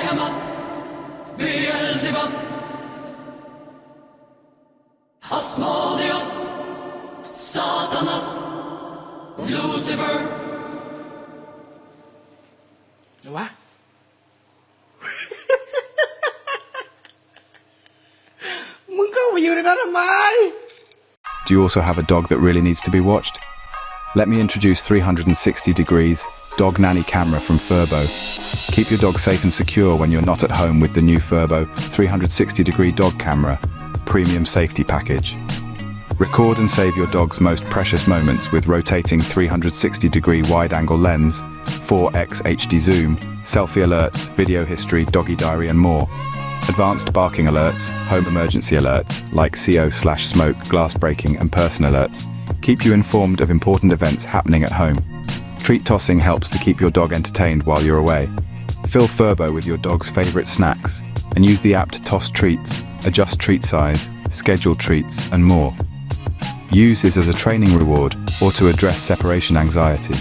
Behemoth, Beelzebub, Asmodeus, Satanas, Lucifer. วะ มึงเข้าไปอยู่ในนั้นทำไม Do you also have a dog that really needs to be watched? Let me introduce 360 degrees dog nanny camera from Furbo. Keep your dog safe and secure when you're not at home with the new Furbo 360-degree dog camera, premium safety package. Record and save your dog's most precious moments with rotating 360-degree wide-angle lens, 4x HD zoom, selfie alerts, video history, doggy diary and more. Advanced barking alerts, home emergency alerts like CO/smoke, glass breaking and person alerts keep you informed of important events happening at home. Treat tossing helps to keep your dog entertained while you're away. Fill Furbo with your dog's favorite snacks and use the app to toss treats, adjust treat size, schedule treats and more. Use this as a training reward or to address separation anxiety.